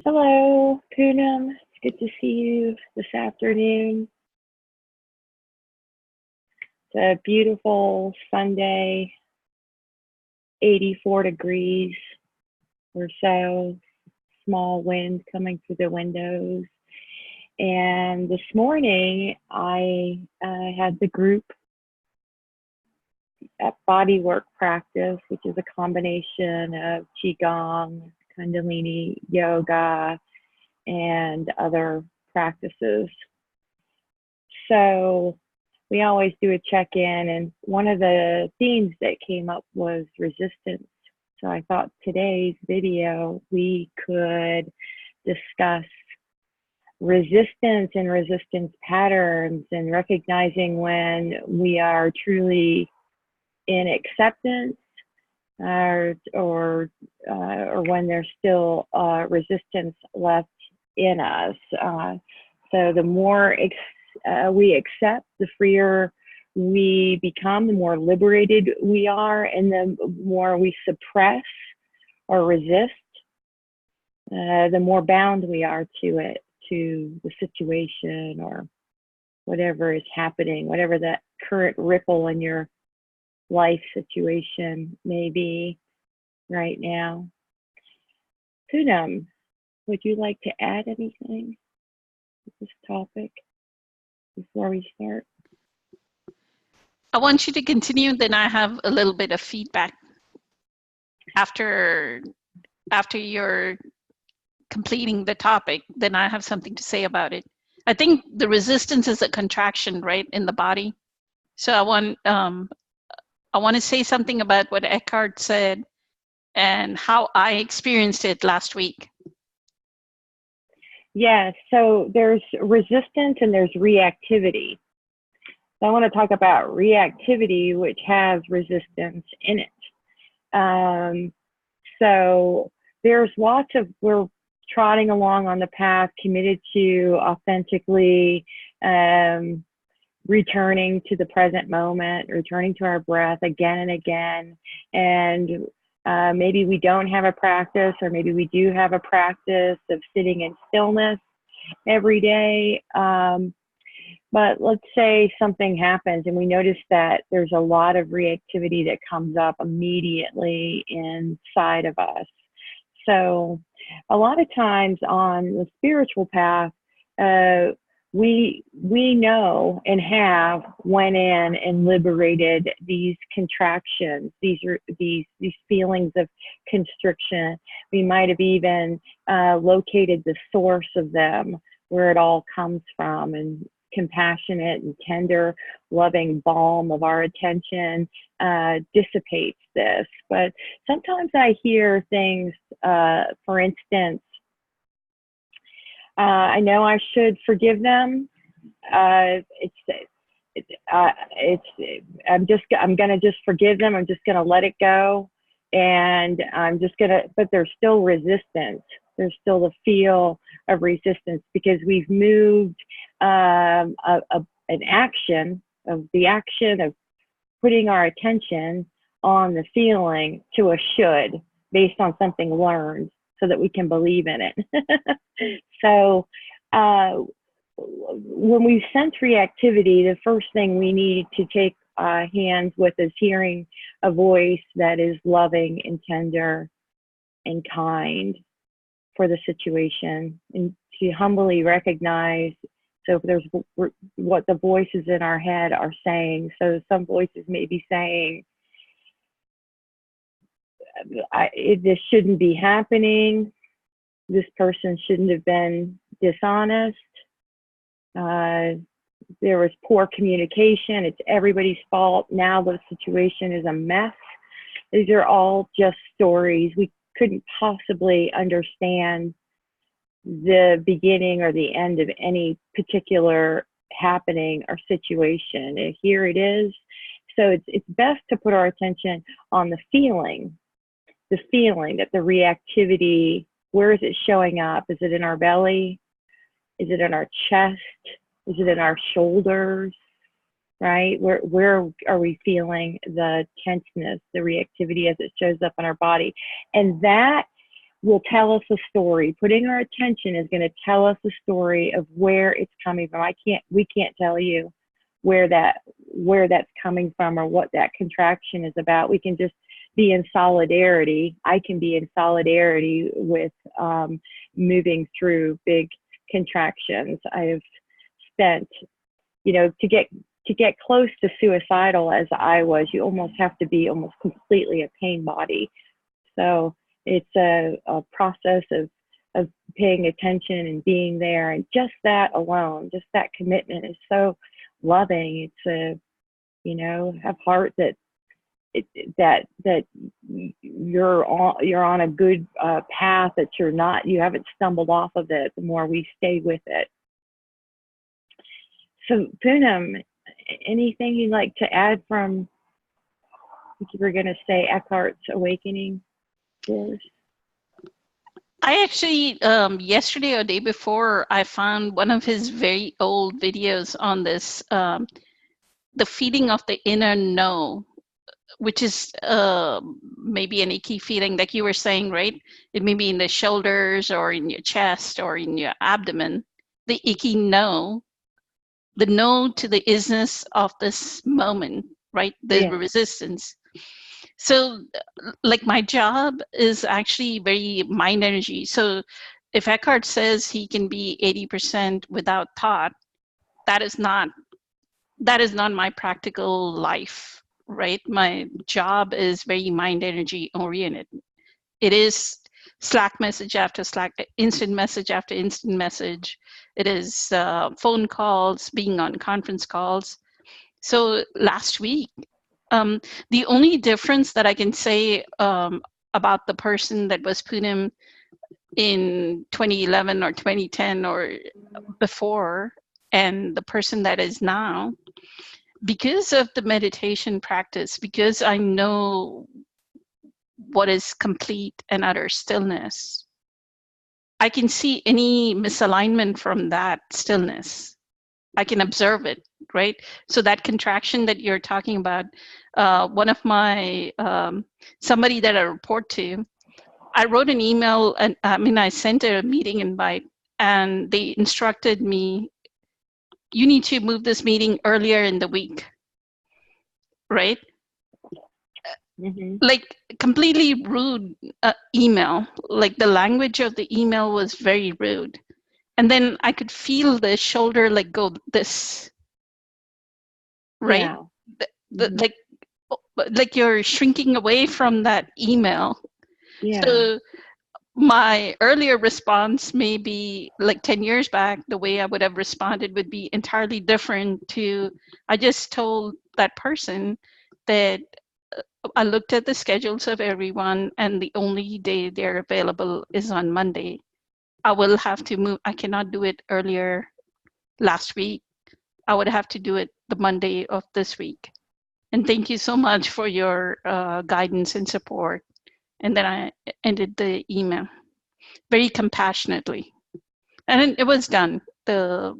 Hello, Poonam. It's good to see you this afternoon. It's a beautiful Sunday, 84 degrees or so, small wind coming through the windows. And this morning, I had the group at bodywork practice, which is a combination of Qigong, Kundalini yoga, and other practices. So we always do a check-in, and one of the themes that came up was resistance. So I thought today's video we could discuss resistance and resistance patterns and recognizing when we are truly in acceptance or when there's still resistance left in us. So the more we accept, the freer we become, the more liberated we are, and the more we suppress or resist, the more bound we are to it, to the situation or whatever is happening, whatever that current ripple in your life situation may be right now. Poonam, would you like to add anything to this topic before we start? I want you to continue, then I have a little bit of feedback after you're completing the topic, then I have something to say about it. I think the resistance is a contraction, right, in the body. So I want to say something about what Eckhart said and how I experienced it last week. Yeah, so there's resistance and there's reactivity. So I want to talk about reactivity, which has resistance in it. So there's lots of, we're trotting along on the path, committed to authentically returning to the present moment, returning to our breath again and again. And maybe we don't have a practice, or maybe we do have a practice of sitting in stillness every day. But let's say something happens and we notice that there's a lot of reactivity that comes up immediately inside of us. So a lot of times on the spiritual path, we know and have went in and liberated these contractions, these feelings of constriction. We might have even located the source of them, where it all comes from, and compassionate and tender, loving balm of our attention dissipates this. But sometimes I hear things, for instance, I know I should forgive them. I'm gonna just forgive them. I'm just gonna let it go, and but there's still resistance. There's still the feel of resistance because we've moved an action of putting our attention on the feeling to a should based on something learned so that we can believe in it. So when we sense reactivity, the first thing we need to take hands with is hearing a voice that is loving and tender and kind for the situation, and to humbly recognize. So if there's what the voices in our head are saying. So some voices may be saying, this shouldn't be happening. This person shouldn't have been dishonest. There was poor communication. It's everybody's fault. Now the situation is a mess. These are all just stories. We couldn't possibly understand the beginning or the end of any particular happening or situation. And here it is. So it's best to put our attention on the feeling that the reactivity, where is it showing up? Is it in our belly? Is it in our chest? Is it in our shoulders? Right? Where are we feeling the tenseness, the reactivity as it shows up in our body? And that will tell us a story. Putting our attention is going to tell us a story of where it's coming from. We can't tell you where that's coming from or what that contraction is about. We can just be in solidarity. I can be in solidarity with moving through big contractions. I've spent, to get close to suicidal as I was, you almost have to be almost completely a pain body. So it's a process of paying attention and being there, and just that alone, just that commitment is so loving. It's have heart that you're on a good path, that you haven't stumbled off of it. The more we stay with it. So Poonam, anything you'd like to add from, if you were going to say, Eckhart's Awakening course? I actually, yesterday or day before, I found one of his very old videos on this, the feeling of the inner no, which is maybe an icky feeling, like you were saying, right? It may be in the shoulders or in your chest or in your abdomen. The icky no, the no to the isness of this moment, right? The resistance. So like my job is actually very mind energy. So if Eckhart says he can be 80% without thought, that is not my practical life, right? My job is very mind energy oriented. It is Slack message after Slack, instant message after instant message. It is phone calls, being on conference calls. So last week, the only difference that I can say about the person that was Poonam in 2011 or 2010 or before, and the person that is now, because of the meditation practice, because I know what is complete and utter stillness, I can see any misalignment from that stillness. I can observe it, right? So that contraction that you're talking about, one of my, somebody that I report to, I wrote an email, and I sent a meeting invite, and they instructed me, you need to move this meeting earlier in the week, right? Mm-hmm. Like completely rude email. Like the language of the email was very rude. And then I could feel the shoulder like go this, right? Yeah. Like you're shrinking away from that email. Yeah. So my earlier response, maybe like 10 years back, the way I would have responded would be entirely different to, I just told that person that I looked at the schedules of everyone, and the only day they're available is on Monday. I will have to move. I cannot do it earlier last week. I would have to do it the Monday of this week. And thank you so much for your guidance and support. And then I ended the email very compassionately. And it was done. The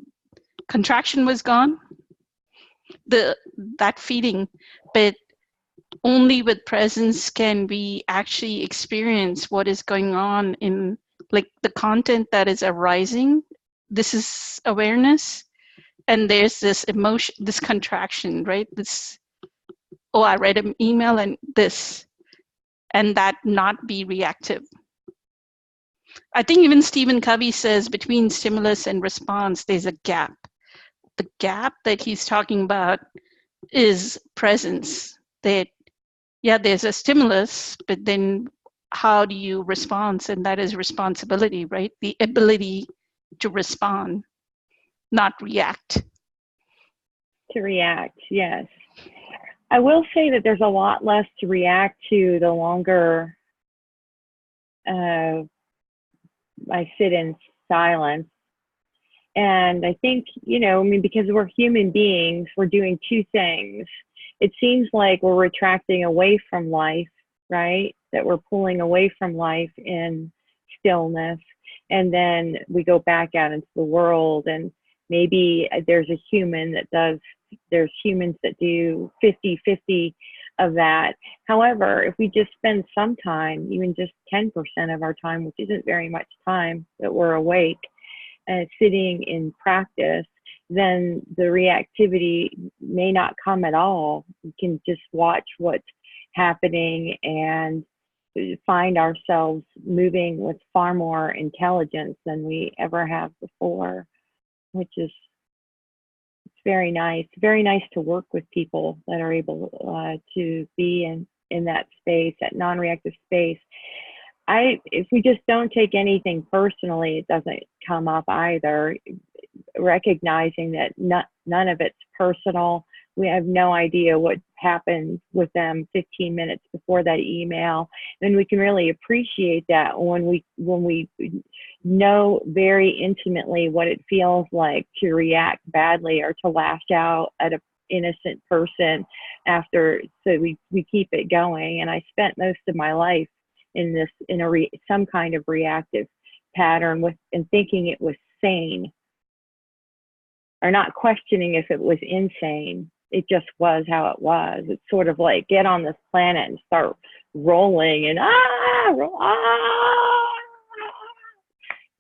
contraction was gone, that feeling, but only with presence can we actually experience what is going on in like the content that is arising. This is awareness, and there's this emotion, this contraction, right? This, oh, I read an email and this, and that not be reactive. I think even Stephen Covey says between stimulus and response, there's a gap. The gap that he's talking about is presence, that yeah, there's a stimulus, but then how do you respond? And that is responsibility, right? The ability to respond, not react. To react, yes. I will say that there's a lot less to react to the longer I sit in silence. And I think, because we're human beings, we're doing two things. It seems like we're retracting away from life, right? That we're pulling away from life in stillness. And then we go back out into the world, and maybe there's humans that do 50-50 of that. However, if we just spend some time, even just 10% of our time, which isn't very much time that we're awake, sitting in practice, then the reactivity may not come at all. We can just watch what's happening and find ourselves moving with far more intelligence than we ever have before, which is very nice. Very nice to work with people that are able to be in that space, that non-reactive space. If we just don't take anything personally, it doesn't come up either. Recognizing that none of it's personal. We have no idea what happened with them 15 minutes before that email, and we can really appreciate that when we know very intimately what it feels like to react badly or to lash out at an innocent person after. So we keep it going. And I spent most of my life in some kind of reactive pattern and thinking it was sane, or not questioning if it was insane. It just was how it was. It's sort of like get on this planet and start rolling and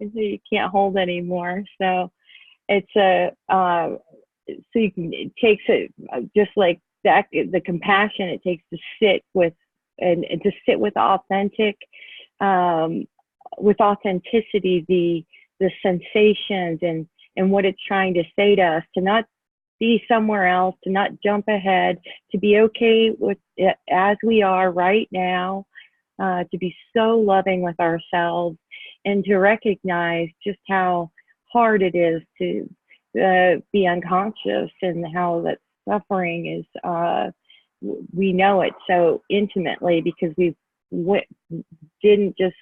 and so you can't hold anymore. So it's it takes just like that, the compassion it takes to sit with and to sit with with authenticity, the sensations and what it's trying to say to us, to not be somewhere else, to not jump ahead, to be okay with it as we are right now, to be so loving with ourselves, and to recognize just how hard it is to be unconscious, and how that suffering is, we know it so intimately because we didn't just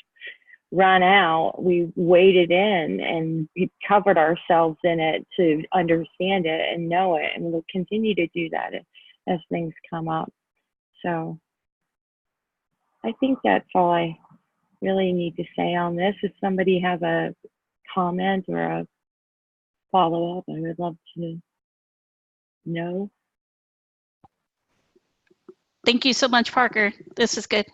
run out, we waded in and we covered ourselves in it to understand it and know it, and we'll continue to do that as things come up. So I think that's all I really need to say on this. If somebody has a comment or a follow-up, I would love to know. Thank you so much, Parker. This is good.